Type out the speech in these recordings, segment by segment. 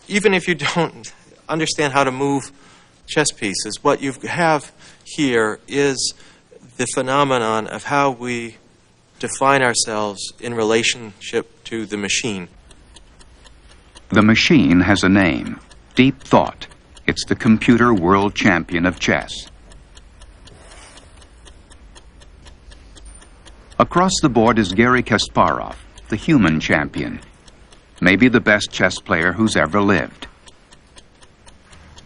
even if you don't understand how to move chess pieces, what you have here is the phenomenon of how we define ourselves in relationship to the machine. The machine has a name, Deep Thought. It's the computer world champion of chess. Across the board is Garry Kasparov, the human champion. Maybe the best chess player who's ever lived.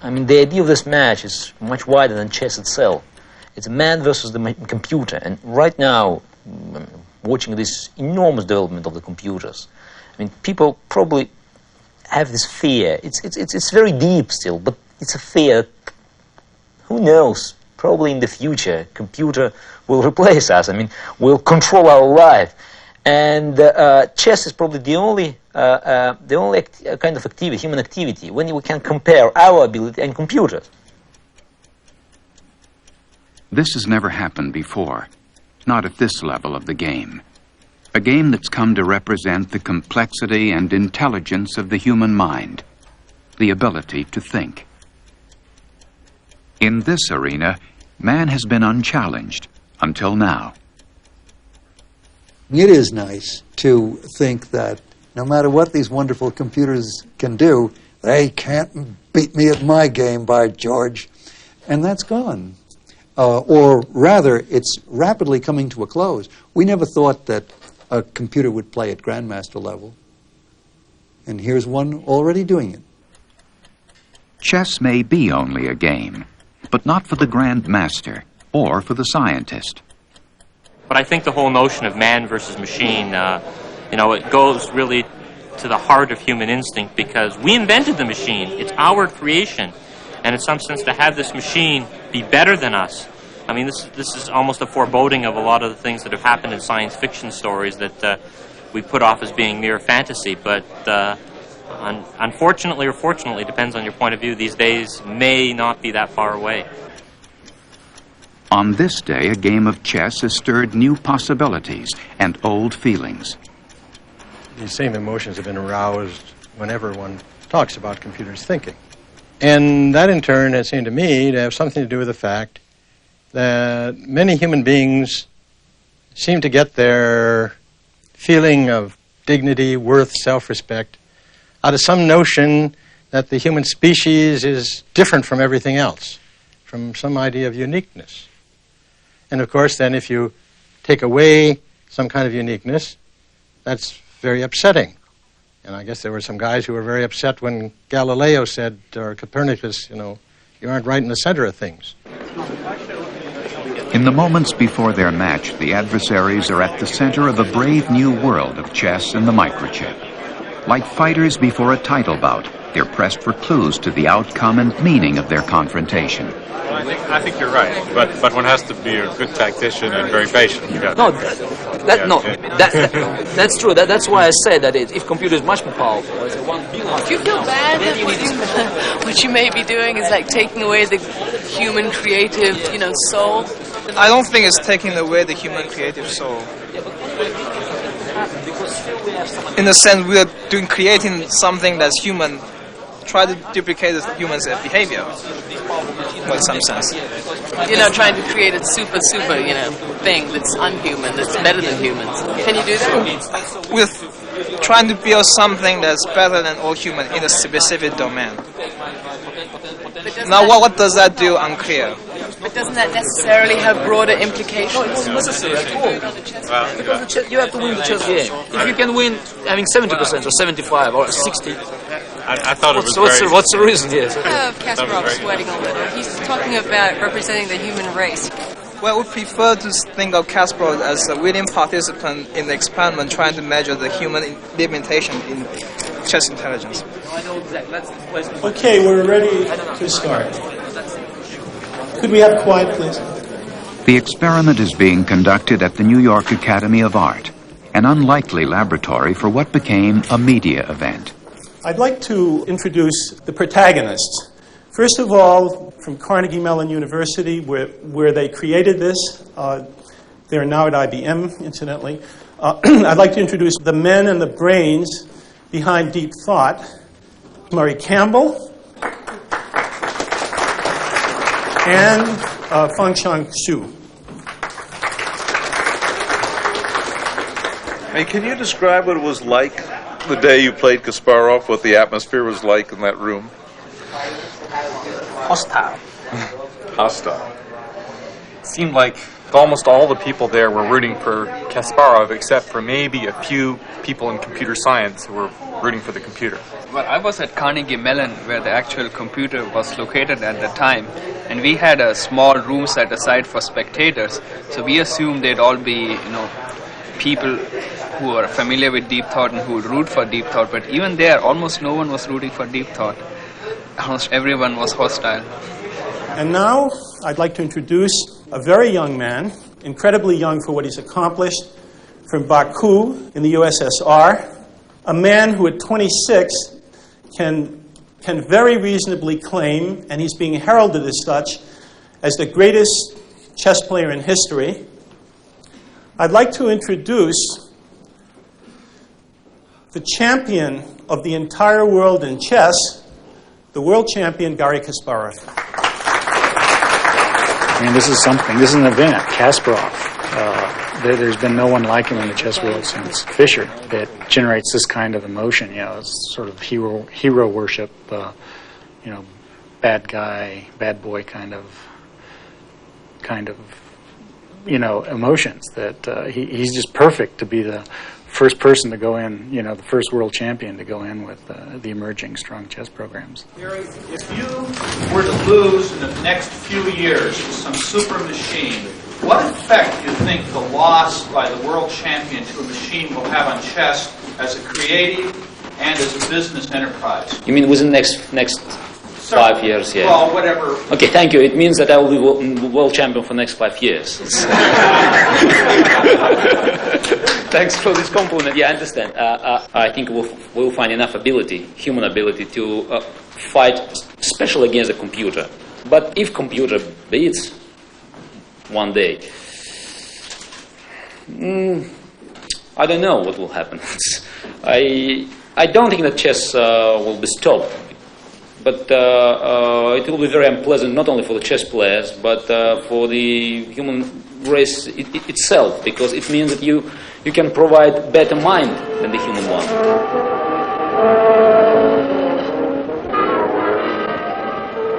I mean, the idea of this match is much wider than chess itself. It's man versus the computer. And right now, watching this enormous development of the computers, I mean, people probably have this fear. It's very deep still, but it's a fear. Who knows? Probably in the future, computer will replace us. I mean, will control our life. And chess is probably the only kind of activity, human activity, when we can compare our ability and computers. This has never happened before, not at this level of the game. A game that's come to represent the complexity and intelligence of the human mind, the ability to think. In this arena, man has been unchallenged until now. It is nice to think that no matter what these wonderful computers can do, they can't beat me at my game, by George. And that's gone. Or rather, it's rapidly coming to a close. We never thought that a computer would play at grandmaster level. And here's one already doing it. Chess may be only a game, but not for the grandmaster or for the scientist. But I think the whole notion of man versus machine, it goes really to the heart of human instinct, because we invented the machine. It's our creation. And in some sense, to have this machine be better than us, I mean, this is almost a foreboding of a lot of the things that have happened in science fiction stories that we put off as being mere fantasy. But unfortunately or fortunately, depends on your point of view, these days may not be that far away. On this day, a game of chess has stirred new possibilities and old feelings. These same emotions have been aroused whenever one talks about computers thinking. And that, in turn, has seemed to me to have something to do with the fact that many human beings seem to get their feeling of dignity, worth, self-respect out of some notion that the human species is different from everything else, from some idea of uniqueness. And of course, then, if you take away some kind of uniqueness, that's very upsetting. And I guess there were some guys who were very upset when Galileo said, or Copernicus, you aren't right in the center of things. In the moments before their match, the adversaries are at the center of a brave new world of chess and the microchip. Like fighters before a title bout, they're pressed for clues to the outcome and meaning of their confrontation. I think you're right, but one has to be a good tactician and very patient. That's true. That's why I said that if computer is much more powerful. Do you feel bad that what you may be doing is like taking away the human creative, soul? I don't think it's taking away the human creative soul. In a sense, we are creating something that's human, try to duplicate the human's behavior. Well, in some sense. Trying to create a super, thing that's unhuman, that's better than humans. Can you do that? With trying to build something that's better than all human in a specific domain. Now, what does that do? Unclear. But doesn't that necessarily have broader implications? No, it doesn't necessarily at all. Because you have to win the chess game. If you can win having 70% or 75 or 60, I thought it was what's the reason here? Kasparov sweating a little. He's talking about representing the human race. Well, we prefer to think of Kasparov as a willing participant in the experiment trying to measure the human limitation in chess intelligence. Okay, we're ready to start. Could we have quiet, please? The experiment is being conducted at the New York Academy of Art, an unlikely laboratory for what became a media event. I'd like to introduce the protagonists. First of all, from Carnegie Mellon University, where they created this. They're now at IBM, incidentally. I'd like to introduce the men and the brains behind Deep Thought. Murray Campbell, and Feng Shang Xu. Hey, can you describe what it was like the day you played Kasparov, what the atmosphere was like in that room? Hostile. Hostile. Seemed like almost all the people there were rooting for Kasparov, except for maybe a few people in computer science who were rooting for the computer. Well, I was at Carnegie Mellon, where the actual computer was located at the time, and we had a small room set aside for spectators, so we assumed they'd all be, people who are familiar with deep thought and who would root for deep thought, but even there, almost no one was rooting for deep thought. Almost everyone was hostile. And now I'd like to introduce a very young man, incredibly young for what he's accomplished, from Baku in the USSR, a man who at 26 can very reasonably claim, and he's being heralded as such, as the greatest chess player in history. I'd like to introduce the champion of the entire world in chess, the world champion, Garry Kasparov. I mean, this is something. This is an event. Kasparov. There's been no one like him in the chess world since Fischer that generates this kind of emotion. It's sort of hero worship. Bad guy, bad boy kind of emotions. That he's just perfect to be the first person to go in. The first world champion to go in with the emerging strong chess programs. Garry, if you were to lose in the next few years to some super machine, what effect do you think the loss by the world champion to a machine will have on chess as a creative and as a business enterprise? You mean within the next 5 years? Yeah. Well, whatever. Okay, thank you. It means that I will be world champion for the next 5 years. Thanks for this compliment. Yeah, I understand. I think we'll find enough human ability to fight, especially against the computer. But if computer beats one day, I don't know what will happen. I don't think that chess will be stopped. But it will be very unpleasant, not only for the chess players, but for the human race itself, because it means that you can provide better mind than the human one.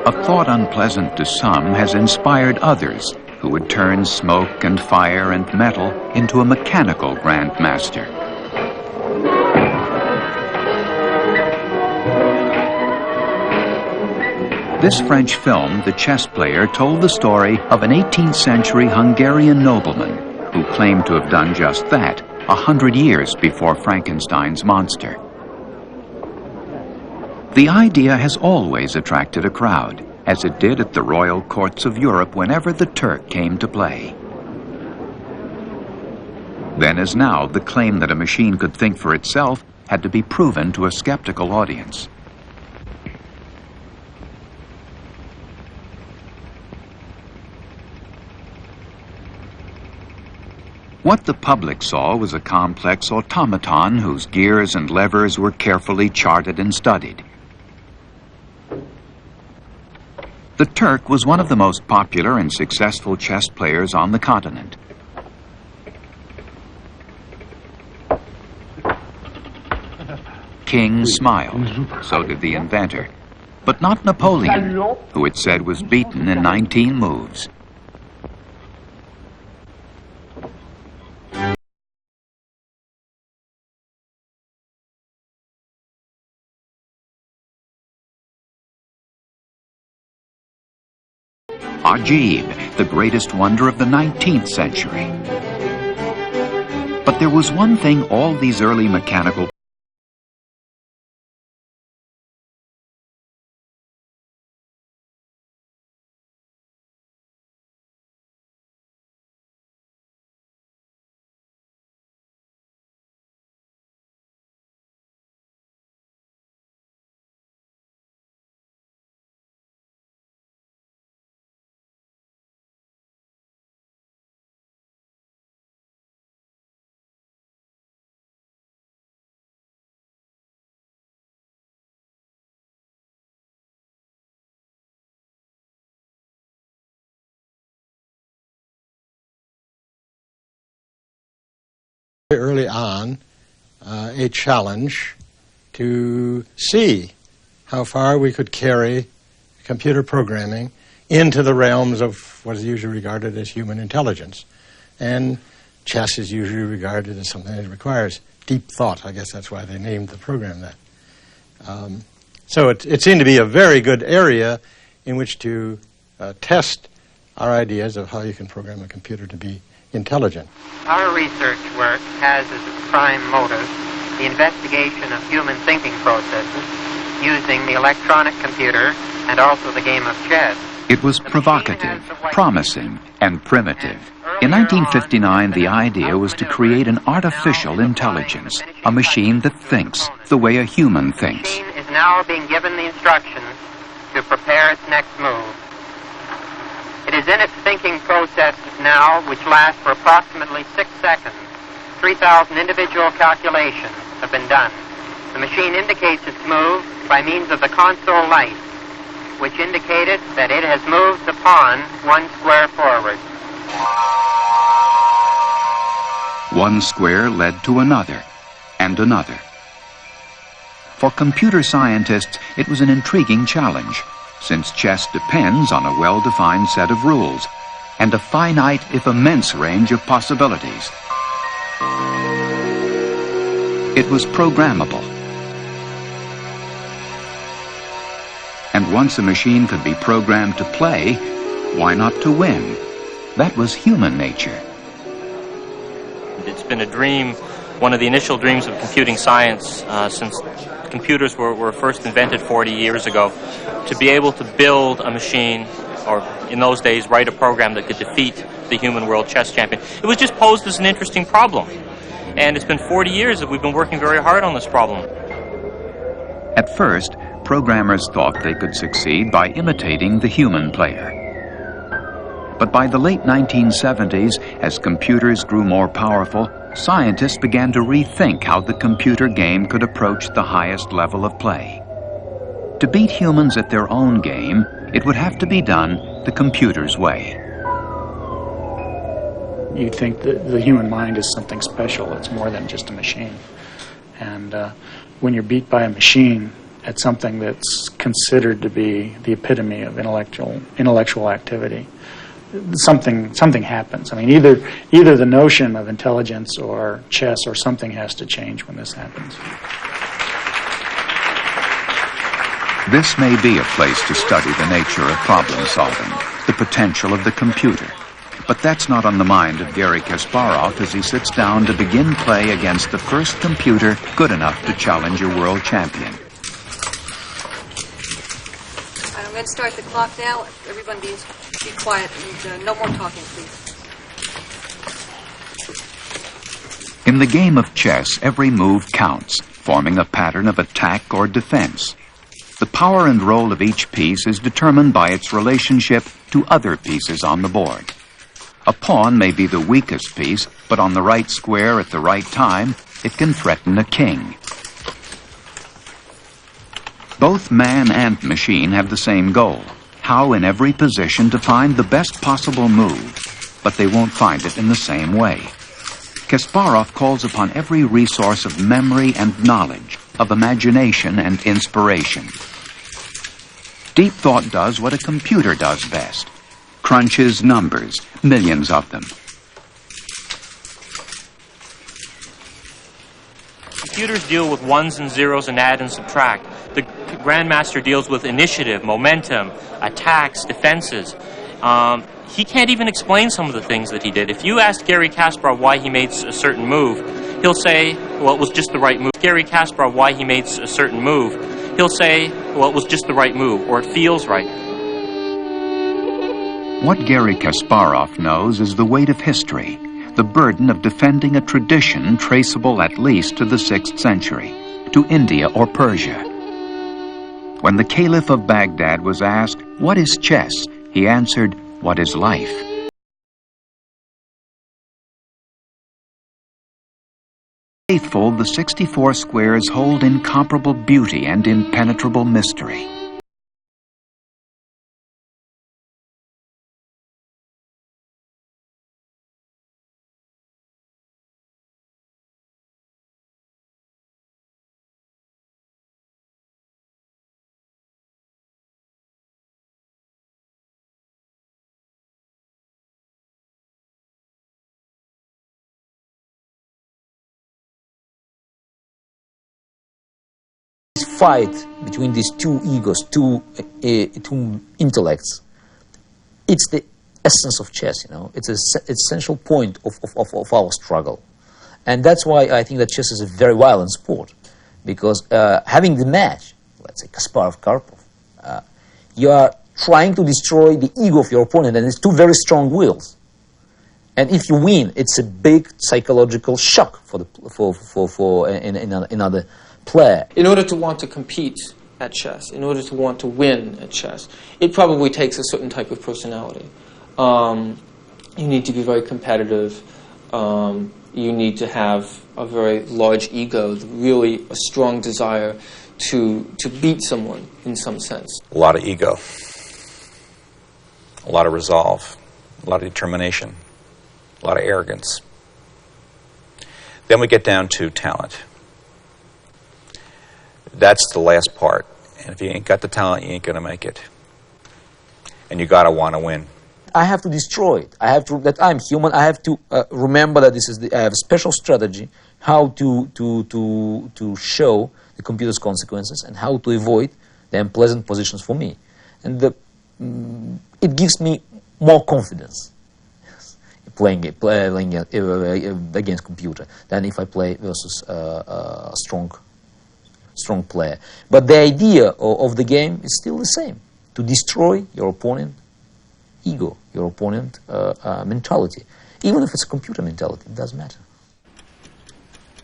A thought unpleasant to some has inspired others who would turn smoke and fire and metal into a mechanical grandmaster. This French film, The Chess Player, told the story of an 18th century Hungarian nobleman who claimed to have done just that 100 years before Frankenstein's monster. The idea has always attracted a crowd, as it did at the royal courts of Europe whenever the Turk came to play. Then as now, the claim that a machine could think for itself had to be proven to a skeptical audience. What the public saw was a complex automaton whose gears and levers were carefully charted and studied. The Turk was one of the most popular and successful chess players on the continent. King smiled, so did the inventor, but not Napoleon, who it said was beaten in 19 moves. Ajib, the greatest wonder of the 19th century. But there was one thing all these early mechanical early on a challenge to see how far we could carry computer programming into the realms of what is usually regarded as human intelligence. And chess is usually regarded as something that requires deep thought. I guess that's why they named the program that. So it seemed to be a very good area in which to test our ideas of how you can program a computer to be intelligent. Our research work has as its prime motive the investigation of human thinking processes using the electronic computer and also the game of chess. It was provocative, promising, and primitive. In 1959, the idea was to create an artificial intelligence, a machine that thinks the way a human thinks. The machine is now being given the instructions to prepare its next move. It is in its thinking processes now, which last for approximately 6 seconds. 3,000 individual calculations have been done. The machine indicates its move by means of the console light, which indicated that it has moved the pawn 1 square forward. 1 square led to another, and another. For computer scientists, it was an intriguing challenge, since chess depends on a well-defined set of rules, and a finite, if immense, range of possibilities. It was programmable. And once a machine could be programmed to play, why not to win? That was human nature. It's been a dream, one of the initial dreams of computing science since computers were first invented 40 years ago, to be able to build a machine, or in those days write a program that could defeat the human world chess champion. It was just posed as an interesting problem. And it's been 40 years that we've been working very hard on this problem. At first, programmers thought they could succeed by imitating the human player. But by the late 1970s, as computers grew more powerful, scientists began to rethink how the computer game could approach the highest level of play. To beat humans at their own game, it would have to be done the computer's way. You'd think that the human mind is something special. It's more than just a machine. And when you're beat by a machine at something that's considered to be the epitome of intellectual activity, something happens. I mean, either the notion of intelligence or chess or something has to change when this happens. This may be a place to study the nature of problem solving, the potential of the computer. But that's not on the mind of Garry Kasparov as he sits down to begin play against the first computer good enough to challenge a world champion. I'm going to start the clock now. Everyone be quiet and no more talking, please. In the game of chess, every move counts, forming a pattern of attack or defense. The power and role of each piece is determined by its relationship to other pieces on the board. A pawn may be the weakest piece, but on the right square at the right time, it can threaten a king. Both man and machine have the same goal, how in every position to find the best possible move, but they won't find it in the same way. Kasparov calls upon every resource of memory and knowledge, of imagination and inspiration. Deep thought does what a computer does best. Crunches numbers, millions of them. Computers deal with ones and zeros and add and subtract. The Grandmaster deals with initiative, momentum, attacks, defenses. He can't even explain some of the things that he did. If you ask Garry Kasparov why he made a certain move, he'll say, well, it was just the right move. Garry Kasparov why he made a certain move, he'll say, well, it was just the right move, or it feels right. What Garry Kasparov knows is the weight of history, the burden of defending a tradition traceable at least to the 6th century, to India or Persia. When the Caliph of Baghdad was asked, "What is chess?" he answered, "What is life?" Faithful, the 64 squares hold incomparable beauty and impenetrable mystery. fight between these two egos, two intellects, it's the essence of chess, you know. It's an essential point of our struggle. And that's why I think that chess is a very violent sport, because having the match, let's say Kasparov-Karpov, you are trying to destroy the ego of your opponent, and it's two very strong wills. And if you win, it's a big psychological shock for another player. In order to want to compete at chess, in order to want to win at chess, it probably takes a certain type of personality. You need to be very competitive. You need to have a very large ego, really a strong desire to beat someone in some sense. A lot of ego, a lot of resolve, a lot of determination, a lot of arrogance. Then we get down to talent. That's the last part. And if you ain't got the talent, you ain't going to make it. And you got to want to win. I have to destroy it. I have to, that I'm human. I have to remember that this is I have a special strategy how to show the computer's consequences and how to avoid the unpleasant positions for me. And it gives me more confidence playing against computer than if I play versus a strong player. But the idea of the game is still the same: to destroy your opponent ego, your opponent mentality. Even if it's a computer mentality, it doesn't matter.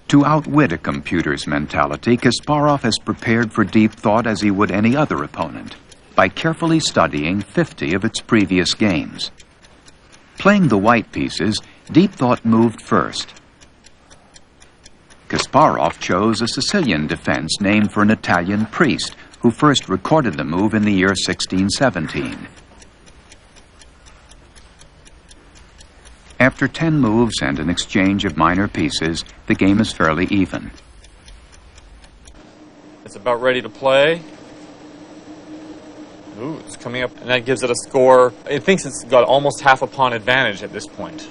To outwit a computer's mentality, Kasparov has prepared for deep thought as he would any other opponent, by carefully studying 50 of its previous games. Playing the white pieces, deep thought moved first. Kasparov chose a Sicilian defense named for an Italian priest who first recorded the move in the year 1617. After 10 moves and an exchange of minor pieces, the game is fairly even. It's about ready to play. Ooh, it's coming up, and that gives it a score. It thinks it's got almost half a pawn advantage at this point.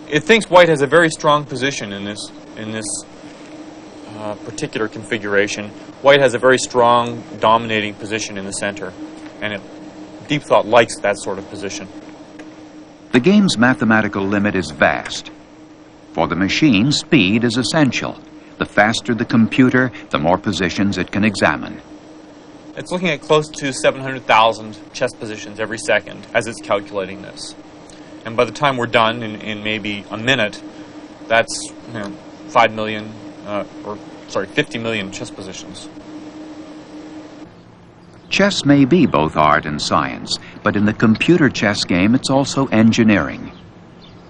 It thinks white has a very strong position in this particular configuration. White has a very strong, dominating position in the center, and deep thought likes that sort of position. The game's mathematical limit is vast. For the machine, speed is essential. The faster the computer, the more positions it can examine. It's looking at close to 700,000 chess positions every second as it's calculating this. And by the time we're done, in maybe a minute, that's 50 million chess positions. Chess may be both art and science, but in the computer chess game, it's also engineering.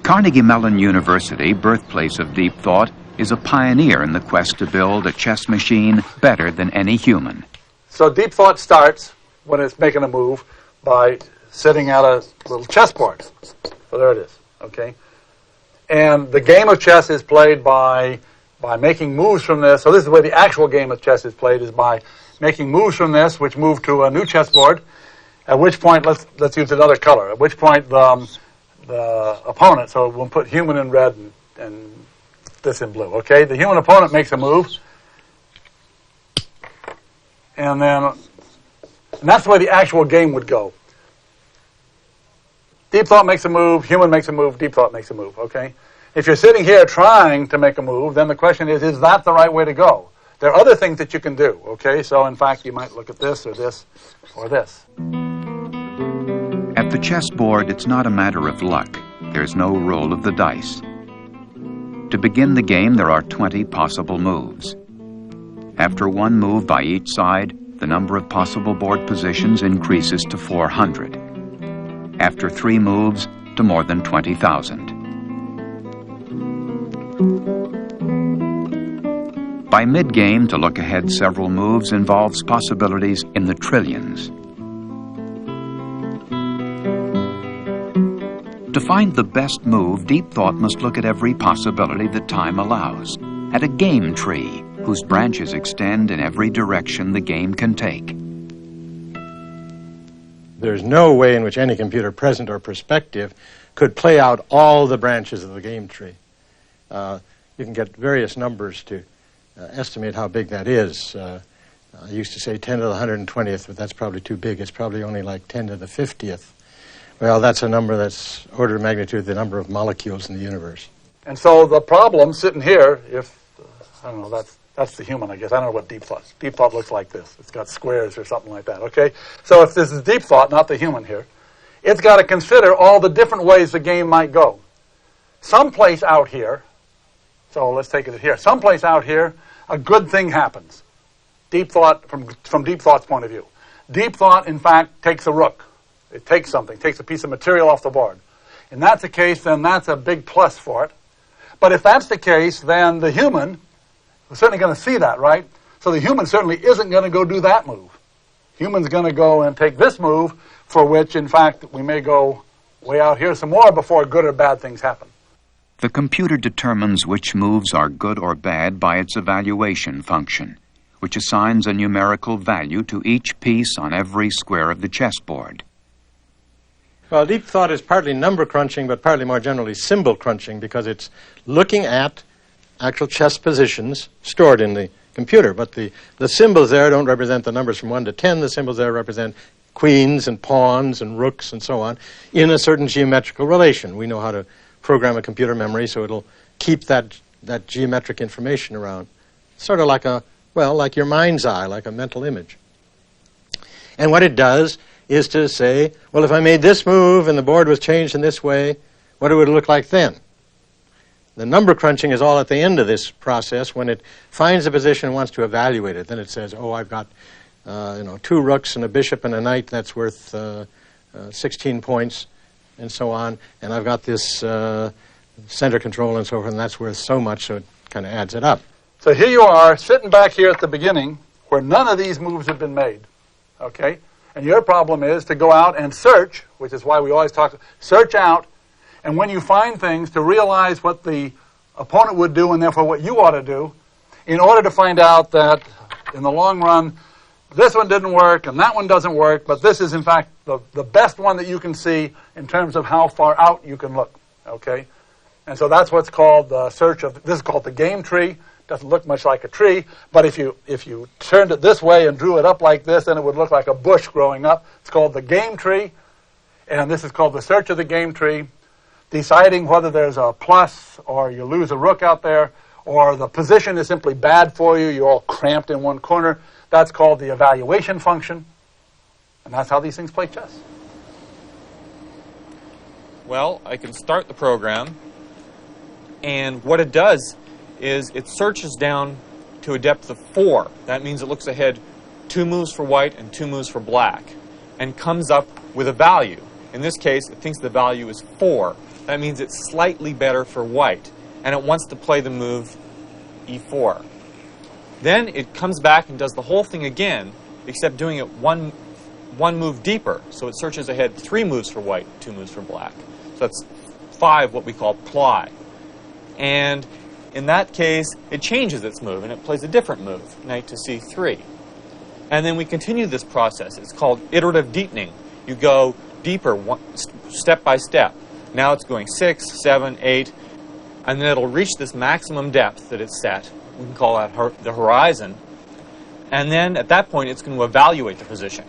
Carnegie Mellon University, birthplace of deep thought, is a pioneer in the quest to build a chess machine better than any human. So deep thought starts when it's making a move by sitting at a little chessboard. So there it is, okay? And the game of chess is played by making moves from this. So this is the way the actual game of chess is played, is by making moves from this, which move to a new chessboard, at which point, let's use another color, at which point the opponent, so we'll put human in red and this in blue, okay? The human opponent makes a move, and that's the way the actual game would go. Deep thought makes a move, human makes a move, deep thought makes a move, okay? If you're sitting here trying to make a move, then the question is that the right way to go? There are other things that you can do, okay? So, in fact, you might look at this or this or this. At the chessboard, it's not a matter of luck. There's no roll of the dice. To begin the game, there are 20 possible moves. After one move by each side, the number of possible board positions increases to 400. After 3 moves, to more than 20,000. By mid-game, to look ahead several moves involves possibilities in the trillions. To find the best move, deep thought must look at every possibility that time allows, at a game tree whose branches extend in every direction the game can take. There's no way in which any computer, present or prospective, could play out all the branches of the game tree. You can get various numbers to estimate how big that is. I used to say 10 to the 120th, but that's probably too big. It's probably only like 10 to the 50th. Well, that's a number that's order of magnitude the number of molecules in the universe. And so the problem sitting here, if, I don't know, that's the human, I guess. I don't know what deep thought is. Deep thought looks like this. It's got squares or something like that, okay? So if this is deep thought, not the human here, it's got to consider all the different ways the game might go. Someplace out here, so let's take it here. Someplace out here, a good thing happens. Deep thought, from deep thought's point of view. Deep thought, in fact, takes a rook. It takes something, takes a piece of material off the board. And that's the case, then that's a big plus for it. But if that's the case, then the human is certainly going to see that, right? So the human certainly isn't going to go do that move. Human's going to go and take this move, for which, in fact, we may go way out here some more before good or bad things happen. The computer determines which moves are good or bad by its evaluation function, which assigns a numerical value to each piece on every square of the chessboard. Well, deep thought is partly number crunching, but partly more generally symbol crunching, because it's looking at actual chess positions stored in the computer. But the symbols there don't represent the numbers from 1 to 10. The symbols there represent queens and pawns and rooks and so on in a certain geometrical relation. We know how to program a computer memory so it'll keep that geometric information around. Sort of like like your mind's eye, like a mental image. And what it does is to say, well, if I made this move and the board was changed in this way, what would it look like then? The number crunching is all at the end of this process when it finds a position and wants to evaluate it. Then it says, oh, I've got 2 rooks and a bishop and a knight, that's worth 16 points, and so on. And I've got this center control and so forth, and that's worth so much, so it kind of adds it up. So here you are, sitting back here at the beginning, where none of these moves have been made, okay? And your problem is to go out and search, which is why we always search out, and when you find things, to realize what the opponent would do and therefore what you ought to do, in order to find out that in the long run, this one didn't work and that one doesn't work, but this is in fact the best one that you can see in terms of how far out you can look, okay? And so that's what's called the search of, this is called the game tree. Doesn't look much like a tree, but if you turned it this way and drew it up like this, then it would look like a bush growing up. It's called the game tree, and this is called the search of the game tree, deciding whether there's a plus or you lose a rook out there, or the position is simply bad for you, you're all cramped in one corner. That's called the evaluation function, and that's how these things play chess. Well, I can start the program, and what it does is it searches down to a depth of 4. That means it looks ahead 2 moves for white and 2 moves for black, and comes up with a value. In this case, it thinks the value is 4. That means it's slightly better for white, and it wants to play the move e4. Then it comes back and does the whole thing again, except doing it one move deeper. So it searches ahead 3 moves for white, 2 moves for black. So that's 5, what we call ply. And in that case, it changes its move, and it plays a different move, knight to c3. And then we continue this process. It's called iterative deepening. You go deeper, step by step. Now it's going 6, 7, 8, and then it'll reach this maximum depth that it's set. We can call that the horizon. And then at that point, it's going to evaluate the position.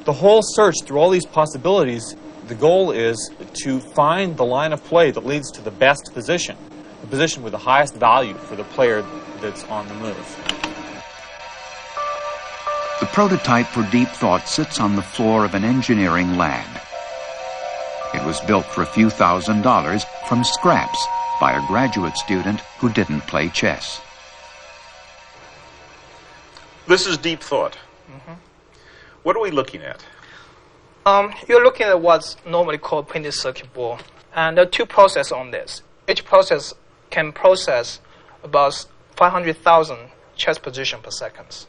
The whole search through all these possibilities, the goal is to find the line of play that leads to the best position. The position with the highest value for the player that's on the move. The prototype for deep thought sits on the floor of an engineering lab. It was built for a few $1,000s from scraps by a graduate student who didn't play chess. This is deep thought. What are we looking at? You're looking at what's normally called printed circuit board. And there are 2 processes on this. Each process can process about 500,000 chess positions per second.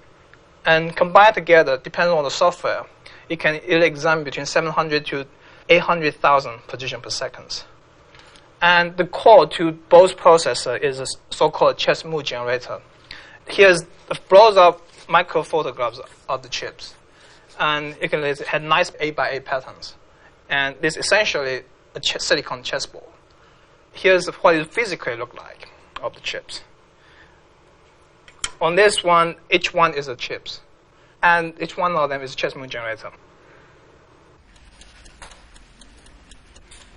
And combined together, depending on the software, it'll examine between 700 to 800,000 positions per second. And the core to both processors is a so-called chess move generator. Here's blows up micro photographs of the chips. And it can have nice 8x8 patterns. And this is essentially a silicon chessboard. Here's what it physically look like of the chips. On this one, each one is a chips. and each one of them is a chess move generator.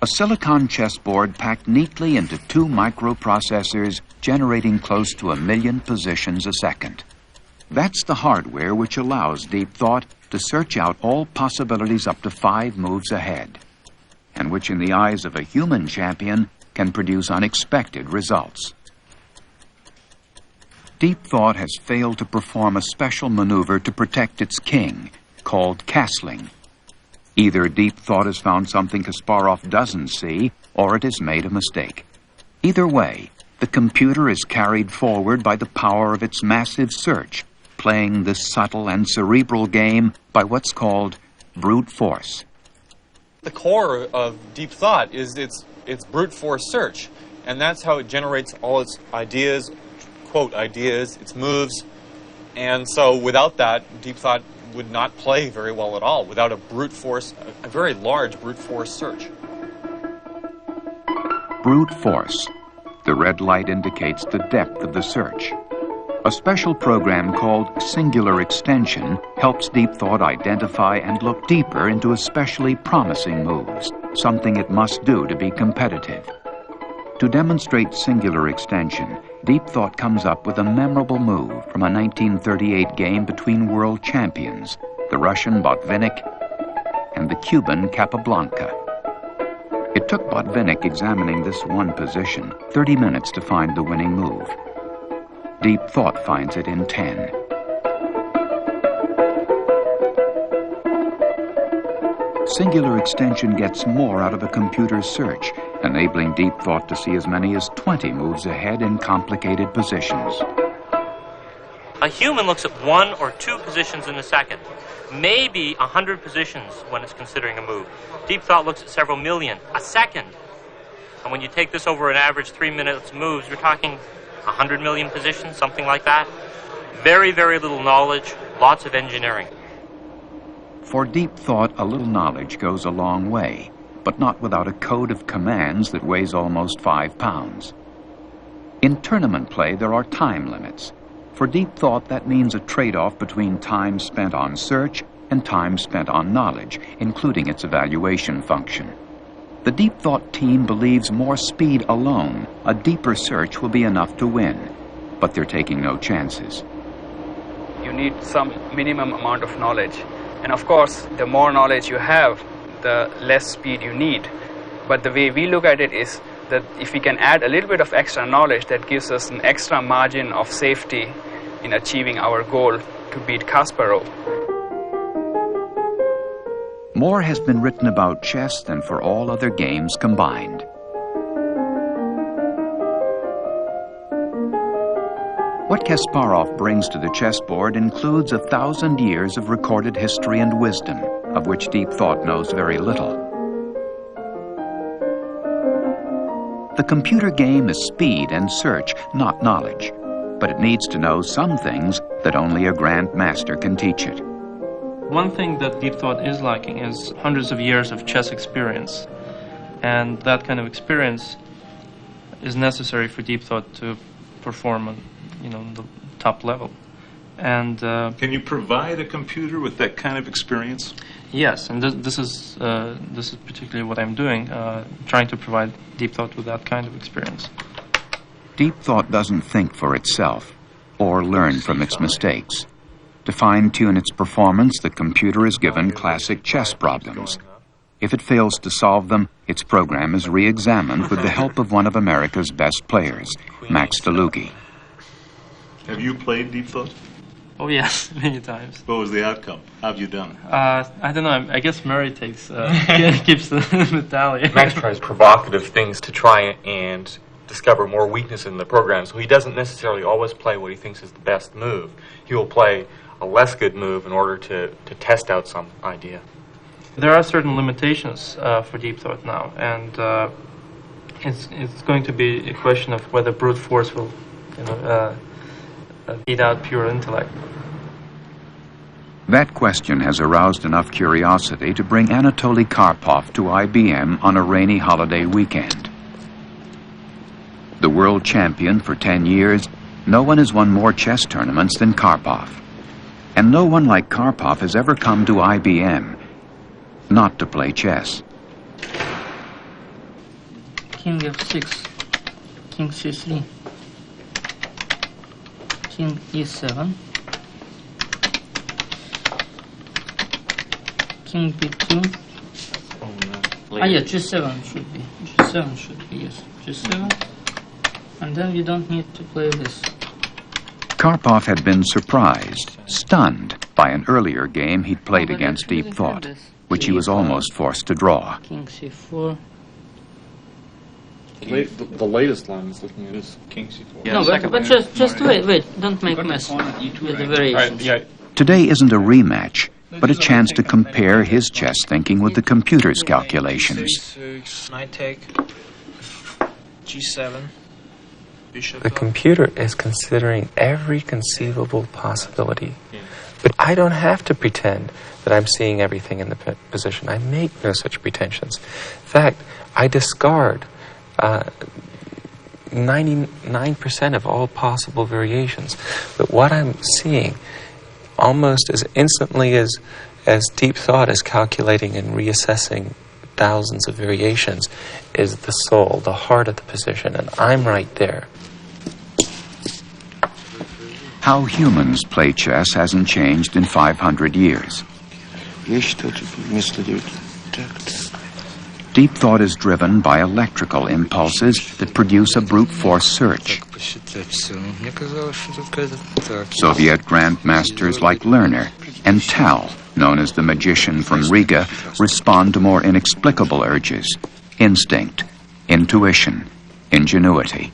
A silicon chessboard packed neatly into 2 microprocessors generating close to 1 million positions a second. That's the hardware which allows Deep Thought to search out all possibilities up to 5 moves ahead, and which in the eyes of a human champion can produce unexpected results. Deep Thought has failed to perform a special maneuver to protect its king, called castling. Either Deep Thought has found something Kasparov doesn't see, or it has made a mistake. Either way, the computer is carried forward by the power of its massive search, playing this subtle and cerebral game by what's called brute force. The core of Deep Thought is its brute force search, and that's how it generates all its ideas, quote, ideas, its moves, and so without that, Deep Thought would not play very well at all, without a brute force, a very large brute force search. Brute force. The red light indicates the depth of the search. A special program called Singular Extension helps Deep Thought identify and look deeper into especially promising moves, something it must do to be competitive. To demonstrate singular extension, Deep Thought comes up with a memorable move from a 1938 game between world champions, the Russian Botvinnik and the Cuban Capablanca. It took Botvinnik examining this one position 30 minutes to find the winning move. Deep Thought finds it in 10. Singular extension gets more out of a computer's search, enabling Deep Thought to see as many as 20 moves ahead in complicated positions. A human looks at 1 or 2 positions in a second, maybe 100 positions when it's considering a move. Deep Thought looks at several million a second. And when you take this over an average 3 minutes moves, you're talking 100 million positions, something like that. Very, very little knowledge, lots of engineering. For Deep Thought, a little knowledge goes a long way, but not without a code of commands that weighs almost 5 pounds. In tournament play, there are time limits. For Deep Thought, that means a trade-off between time spent on search and time spent on knowledge, including its evaluation function. The Deep Thought team believes more speed alone, a deeper search, will be enough to win, but they're taking no chances. You need some minimum amount of knowledge. And of course, the more knowledge you have, the less speed you need. But the way we look at it is that if we can add a little bit of extra knowledge, that gives us an extra margin of safety in achieving our goal to beat Kasparov. More has been written about chess than for all other games combined. What Kasparov brings to the chessboard includes 1,000 years of recorded history and wisdom, of which Deep Thought knows very little. The computer game is speed and search, not knowledge, but it needs to know some things that only a grand master can teach it. One thing that Deep Thought is lacking is hundreds of years of chess experience, and that kind of experience is necessary for Deep Thought to perform on, the top level. And can you provide a computer with that kind of experience? Yes, and this is particularly what I'm doing, trying to provide Deep Thought with that kind of experience. Deep Thought doesn't think for itself or learn from its mistakes. To fine-tune its performance, the computer is given classic chess problems. If it fails to solve them, its program is re-examined with the help of one of America's best players, Max DeLugie. Have you played Deep Thought? Oh yes, many times. What was the outcome? How have you done? I don't know. I guess Murray keeps the tally. Max tries provocative things to try and discover more weakness in the program, so he doesn't necessarily always play what he thinks is the best move. He will play a less good move in order to test out some idea. There are certain limitations for Deep Thought now, and it's going to be a question of whether brute force will beat out pure intellect. That question has aroused enough curiosity to bring Anatoly Karpov to IBM on a rainy holiday weekend. The world champion for 10 years, no one has won more chess tournaments than Karpov. And no one like Karpov has ever come to IBM not to play chess. King f6, king c3, king e7, king b2. Yeah, g7 should be. G7 should be, yes. G7. And then we don't need to play this. Karpov had been surprised, stunned, by an earlier game he'd played against Deep Thought, which he was almost forced to draw. King c4. The latest line is looking at is king c4. Yeah, no, but just wait. Don't make a mess with the variations. Today isn't a rematch, but a chance to compare his chess thinking with the computer's calculations. Knight take, g7. The computer is considering every conceivable possibility. But I don't have to pretend that I'm seeing everything in the position. I make no such pretensions. In fact, I discard 99% of all possible variations. But what I'm seeing almost as instantly as Deep Thought is calculating and reassessing thousands of variations is the soul, the heart of the position, and I'm right there. How humans play chess hasn't changed in 500 years. Deep Thought is driven by electrical impulses that produce a brute force search. Soviet grandmasters like Lerner and Tal, known as the magician from Riga, respond to more inexplicable urges: instinct, intuition, ingenuity.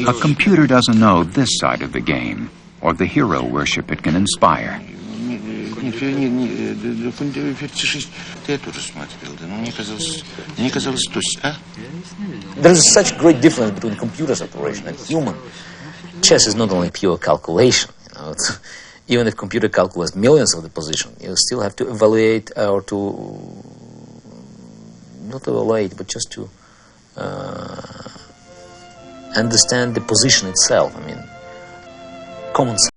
A computer doesn't know this side of the game, or the hero worship it can inspire. There is such great difference between computer's operation and human. Chess is not only pure calculation. Even if computer calculates millions of the position, you still have to evaluate or to not evaluate, but just to understand the position itself. I mean, common sense.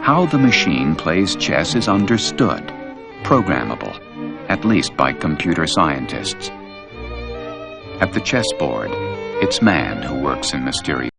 How the machine plays chess is understood, programmable, at least by computer scientists. At the chessboard, it's man who works in mysterious.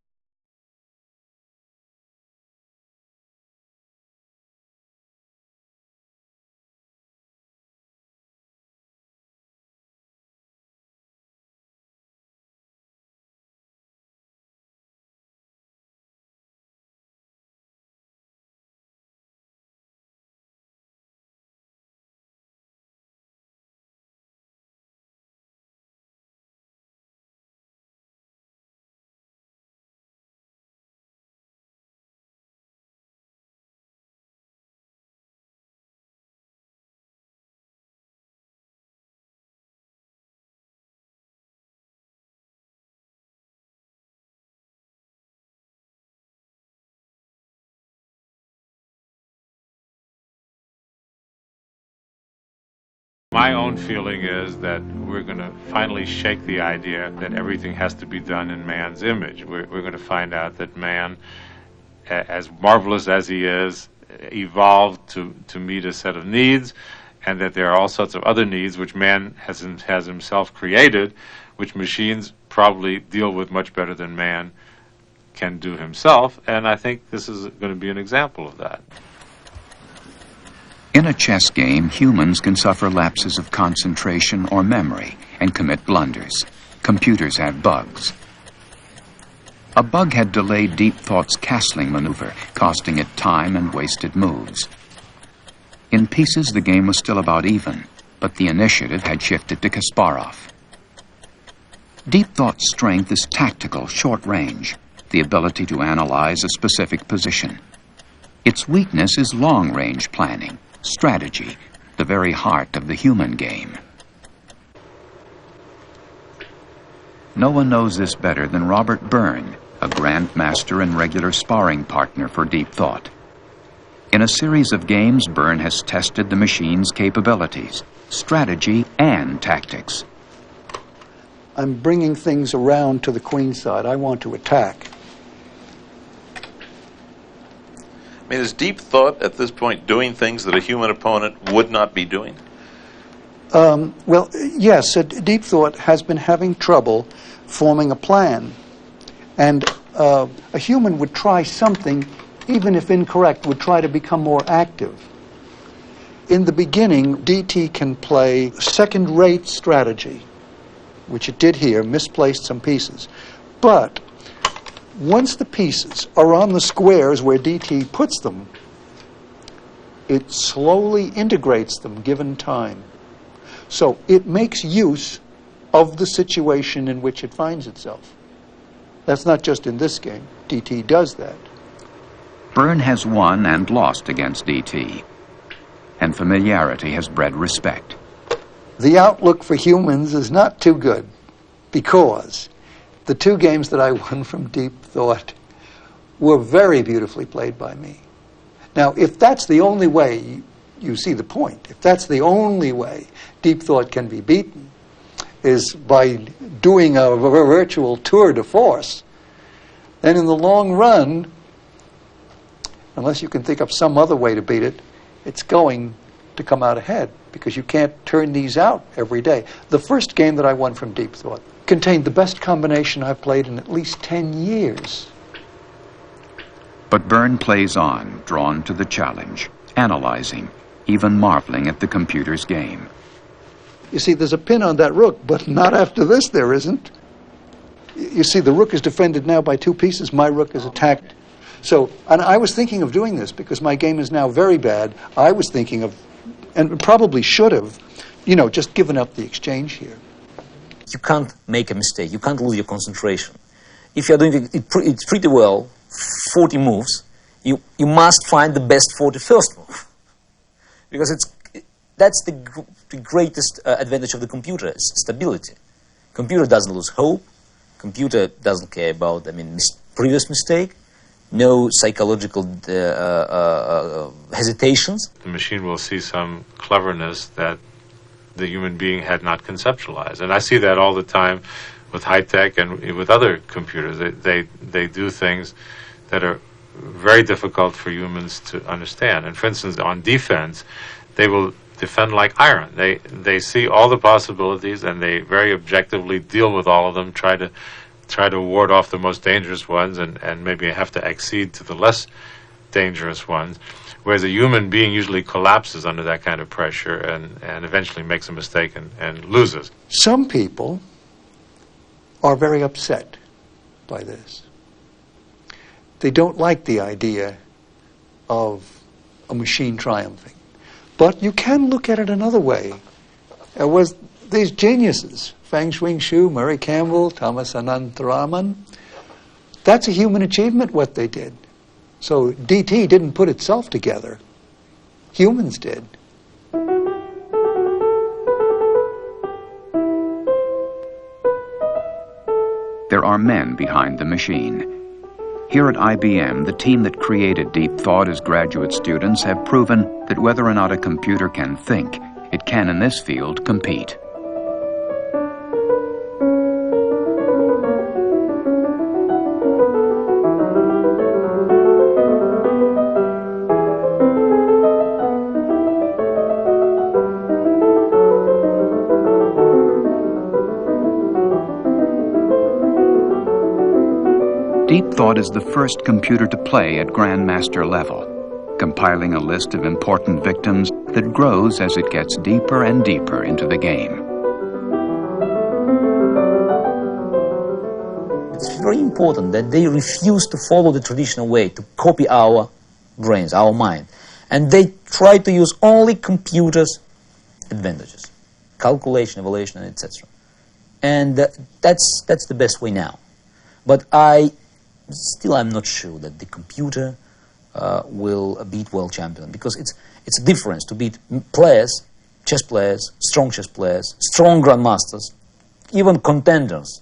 My own feeling is that we're going to finally shake the idea that everything has to be done in man's image. We're going to find out that man, as marvelous as he is, evolved to meet a set of needs, and that there are all sorts of other needs which man has himself created, which machines probably deal with much better than man can do himself, and I think this is going to be an example of that. In a chess game, humans can suffer lapses of concentration or memory and commit blunders. Computers have bugs. A bug had delayed Deep Thought's castling maneuver, costing it time and wasted moves. In pieces, the game was still about even, but the initiative had shifted to Kasparov. Deep Thought's strength is tactical, short range, the ability to analyze a specific position. Its weakness is long-range planning, strategy, the very heart of the human game. No one knows this better than Robert Byrne, a grandmaster and regular sparring partner for Deep Thought. In a series of games, Byrne has tested the machine's capabilities, strategy, and tactics. I'm bringing things around to the queen side. I want to attack. I mean, is Deep Thought at this point doing things that a human opponent would not be doing? Well, yes, Deep Thought has been having trouble forming a plan. And a human would try something, even if incorrect, would try to become more active. In the beginning, DT can play second-rate strategy, which it did here, misplaced some pieces. But once the pieces are on the squares where DT puts them, it slowly integrates them given time. So it makes use of the situation in which it finds itself. That's not just in this game. DT does that. Byrne has won and lost against DT, and familiarity has bred respect. The outlook for humans is not too good, because the two games that I won from Deep Thought were very beautifully played by me. Now, if that's the only way, you see the point. If that's the only way Deep Thought can be beaten, is by doing a virtual tour de force, then in the long run, unless you can think of some other way to beat it, it's going to come out ahead, because you can't turn these out every day. The first game that I won from Deep Thought contained the best combination I've played in at least 10 years. But Byrne plays on, drawn to the challenge, analyzing, even marveling at the computer's game. You see, there's a pin on that rook, but not after this there isn't. You see, the rook is defended now by two pieces. My rook is attacked. So, and I was thinking of doing this because my game is now very bad. I was thinking of, and probably should have, just given up the exchange here. You can't make a mistake. You can't lose your concentration. If you're doing it pretty well, 40 moves, you must find the best 41st move. Because that's the greatest advantage of the computer, is stability. Computer doesn't lose hope. Computer doesn't care about, previous mistake. No psychological hesitations. The machine will see some cleverness that the human being had not conceptualized. And I see that all the time with high-tech and with other computers. They do things that are very difficult for humans to understand. And for instance, on defense, they will defend like iron. They see all the possibilities and they very objectively deal with all of them, try to ward off the most dangerous ones and maybe have to accede to the less dangerous ones. Whereas a human being usually collapses under that kind of pressure and eventually makes a mistake and loses. Some people are very upset by this. They don't like the idea of a machine triumphing. But you can look at it another way. There was these geniuses, Feng Shui-Shu, Murray Campbell, Thomas Anantaraman. That's a human achievement, what they did. So DT didn't put itself together. Humans did. There are men behind the machine. Here at IBM, the team that created Deep Thought as graduate students have proven that whether or not a computer can think, it can in this field compete. Deep Thought is the first computer to play at Grandmaster level, compiling a list of important victims that grows as it gets deeper and deeper into the game. It's very important that they refuse to follow the traditional way, to copy our brains, our mind. And they try to use only computers' advantages, calculation, evaluation, etc. And that's the best way now. But I'm not sure that the computer will beat world champion, because it's a difference to beat players, chess players, strong grandmasters, even contenders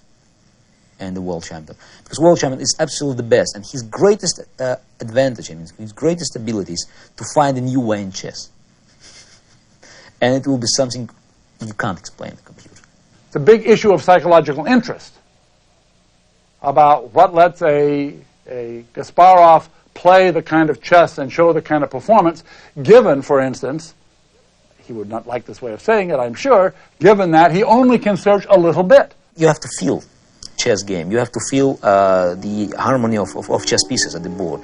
and the world champion. Because world champion is absolutely the best, and his greatest advantage, I mean, his greatest ability is to find a new way in chess. And it will be something you can't explain in the computer. It's a big issue of psychological interest about what lets a Kasparov play the kind of chess and show the kind of performance, given, for instance, he would not like this way of saying it, I'm sure, given that he only can search a little bit. You have to feel chess game. You have to feel the harmony of chess pieces at the board.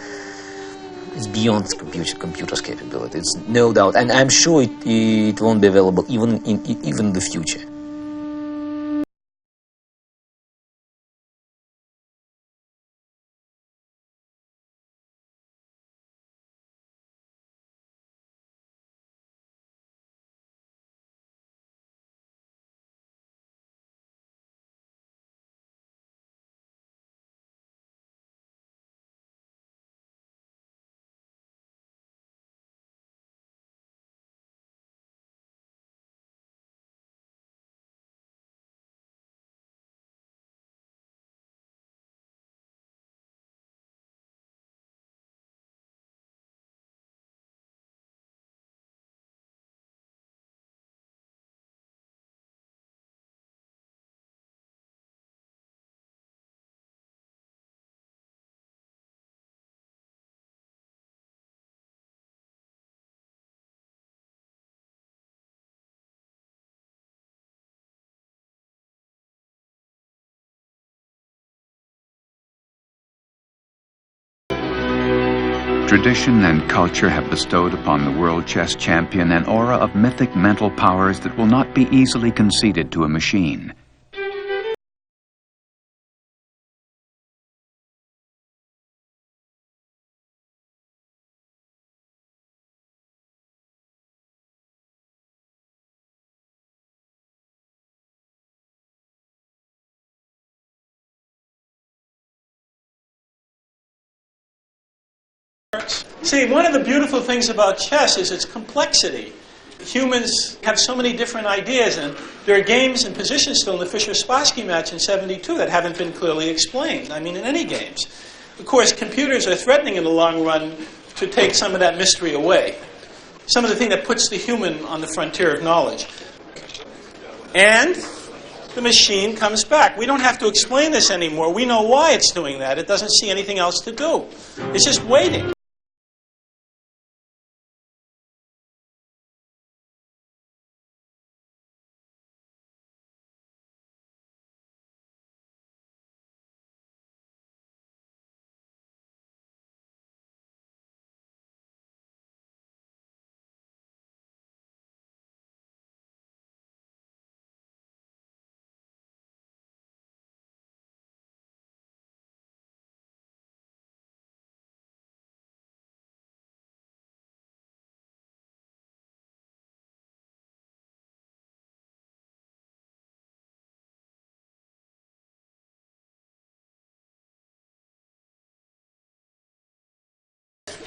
It's beyond computer's capability. It's no doubt, and I'm sure it won't be available even in the future. Tradition and culture have bestowed upon the world chess champion an aura of mythic mental powers that will not be easily conceded to a machine. See, one of the beautiful things about chess is its complexity. Humans have so many different ideas, and there are games and positions still in the Fischer-Spassky match in '72 that haven't been clearly explained. I mean, in any games. Of course, computers are threatening in the long run to take some of that mystery away. Some of the thing that puts the human on the frontier of knowledge. And the machine comes back. We don't have to explain this anymore. We know why it's doing that. It doesn't see anything else to do. It's just waiting.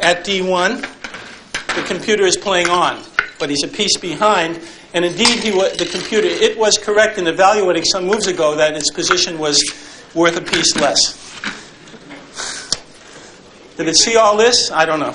At D1, the computer is playing on, but he's a piece behind. And indeed, it was correct in evaluating some moves ago that its position was worth a piece less. Did it see all this? I don't know.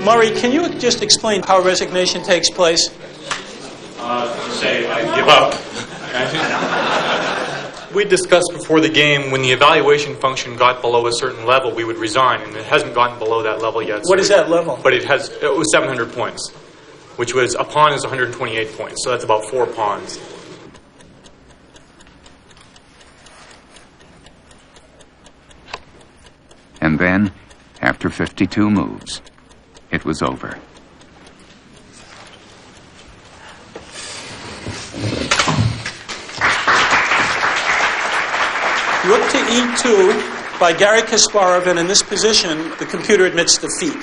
Murray, can you just explain how resignation takes place? Say, I give up. We discussed before the game when the evaluation function got below a certain level, we would resign, and it hasn't gotten below that level yet. What is that level? But it was 700 points, which was a pawn is 128 points, so that's about 4 pawns. And then, after 52 moves, it was over. Rook to E2 by Garry Kasparov, and in this position, the computer admits defeat.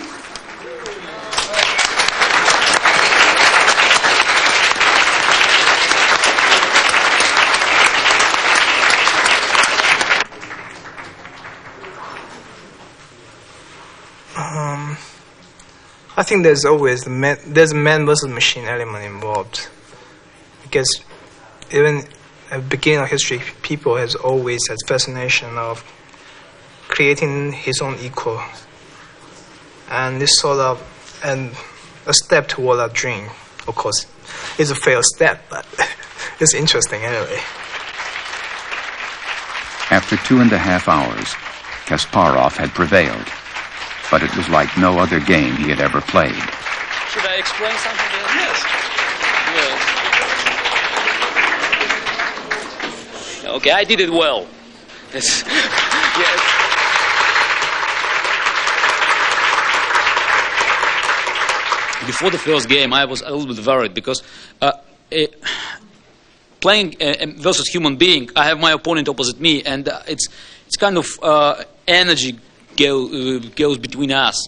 I think there's always there's a man versus machine element involved, because even at the beginning of history, people has always had fascination of creating his own equal, and this sort of a step toward that dream. Of course, it's a failed step, but it's interesting anyway. After 2.5 hours, Kasparov had prevailed, but it was like no other game he had ever played. Should I explain something else? Yes. Okay, I did it well. Yes. Yes. Before the first game, I was a little bit worried because playing versus human being, I have my opponent opposite me, and it's kind of energy goes between us.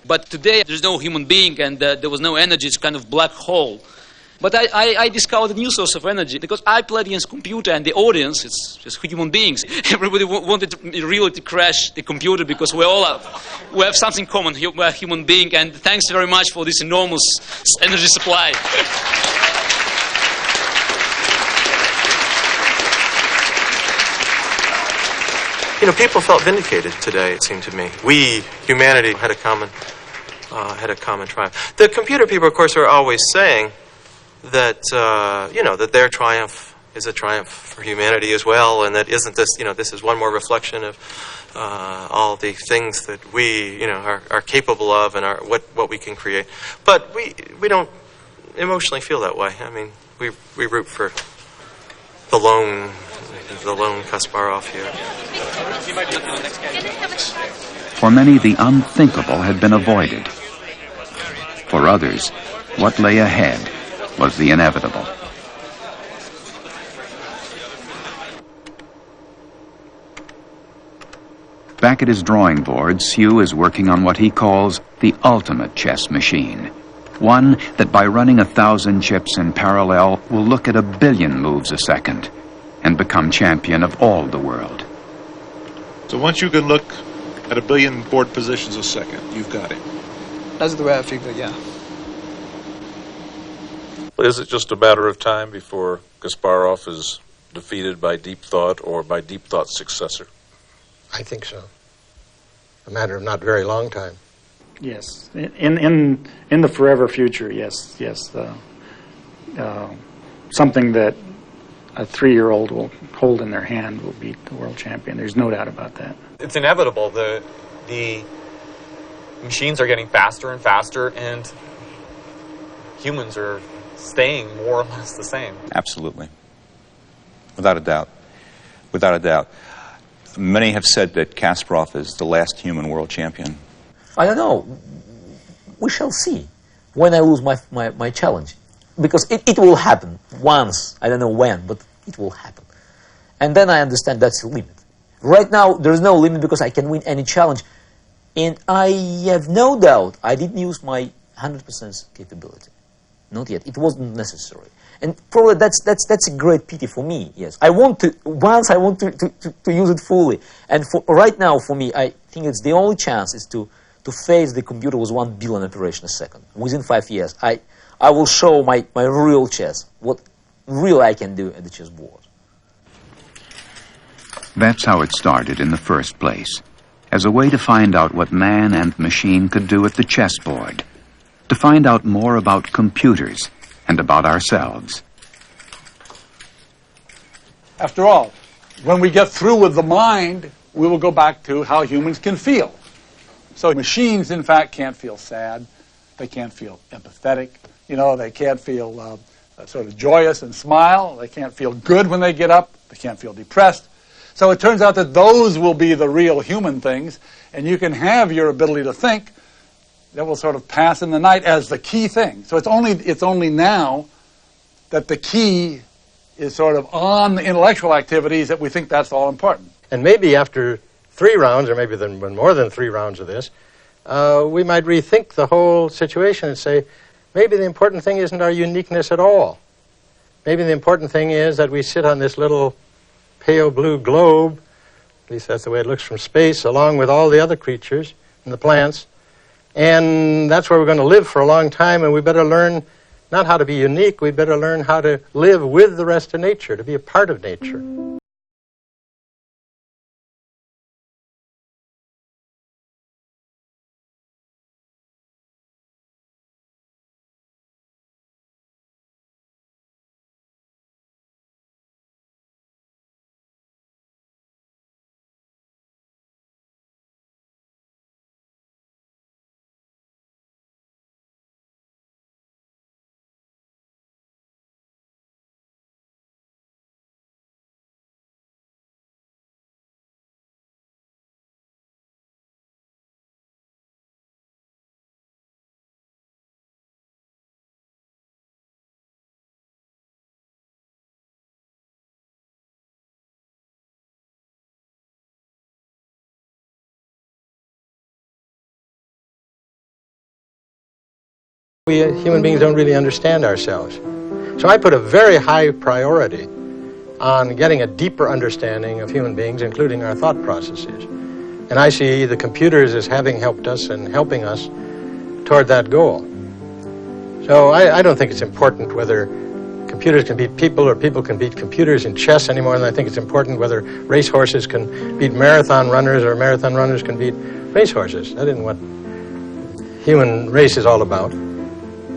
But today there's no human being and there was no energy. It's kind of black hole. But I discovered a new source of energy because I played against computer and the audience, it's just human beings. Everybody wanted really to crash the computer because we have something common. We're a human being, and thanks very much for this enormous energy supply. You know, people felt vindicated today, it seemed to me. We, humanity, had a common triumph. The computer people, of course, are always saying that, that their triumph is a triumph for humanity as well, and that isn't this, this is one more reflection of all the things that we, are capable of and what we can create. But we don't emotionally feel that way. I mean, we root for the lone Kasparov here. For many, the unthinkable had been avoided. For others, what lay ahead was the inevitable. Back at his drawing board, Sue is working on what he calls the ultimate chess machine. One that by running 1,000 chips in parallel will look at 1 billion moves a second and become champion of all the world. So once you can look at 1 billion board positions a second, you've got it. That's the way I figure, yeah. Is it just a matter of time before Kasparov is defeated by Deep Thought or by Deep Thought's successor? I think so. A matter of not very long time. Yes, in the forever future, yes. Something that a 3-year-old will hold in their hand will beat the world champion. There's no doubt about that. It's inevitable. The machines are getting faster and faster, and humans are staying more or less the same. Absolutely. Without a doubt. Without a doubt. Many have said that Kasparov is the last human world champion. I don't know. We shall see when I lose my challenge. Because it will happen once. I don't know when, but it will happen. And then I understand that's the limit. Right now, there is no limit because I can win any challenge. And I have no doubt I didn't use my 100% capability. Not yet. It wasn't necessary. And probably that's a great pity for me, yes. I want to use it fully. And for right now, for me, I think it's the only chance is to face the computer with 1 billion operations a second. Within 5 years, I will show my real chess, what real I can do at the chessboard. That's how it started in the first place, as a way to find out what man and machine could do at the chessboard, to find out more about computers and about ourselves. After all, when we get through with the mind, we will go back to how humans can feel. So machines, in fact, can't feel sad. They can't feel empathetic. They can't feel sort of joyous and smile. They can't feel good when they get up. They can't feel depressed. So it turns out that those will be the real human things, and you can have your ability to think that will sort of pass in the night as the key thing. So it's only now that the key is sort of on the intellectual activities that we think that's all important. And maybe after 3 rounds, or maybe more than 3 rounds of this, we might rethink the whole situation and say, maybe the important thing isn't our uniqueness at all. Maybe the important thing is that we sit on this little pale blue globe, at least that's the way it looks from space, along with all the other creatures and the plants, and that's where we're going to live for a long time, and we better learn not how to be unique, we better learn how to live with the rest of nature, to be a part of nature. We human beings don't really understand ourselves. So I put a very high priority on getting a deeper understanding of human beings, including our thought processes. And I see the computers as having helped us and helping us toward that goal. So I don't think it's important whether computers can beat people or people can beat computers in chess any more than I think it's important whether racehorses can beat marathon runners or marathon runners can beat racehorses. That isn't what human race is all about.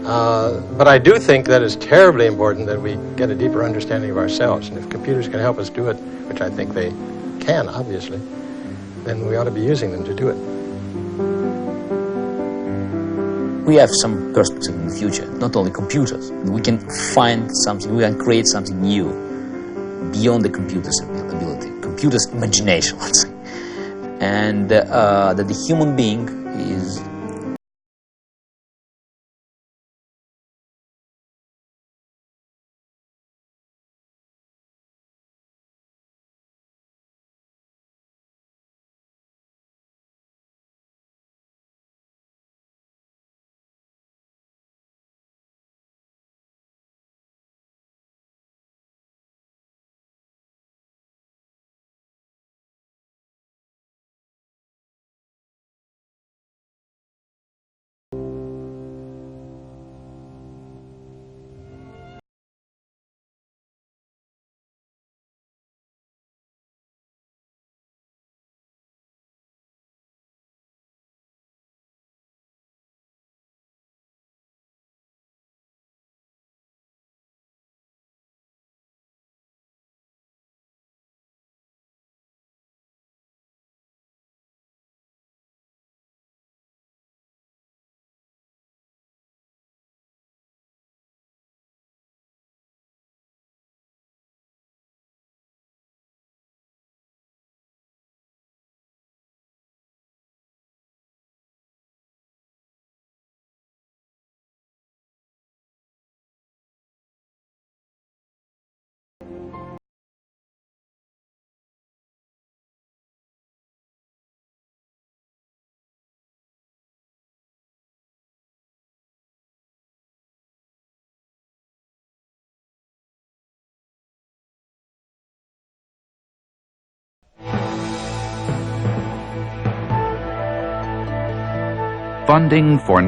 But I do think that it's terribly important that we get a deeper understanding of ourselves. And if computers can help us do it, which I think they can, obviously, then we ought to be using them to do it. We have some perspective in the future, not only computers. We can find something, we can create something new beyond the computer's ability, computer's imagination, let's say. And that the human being is funding for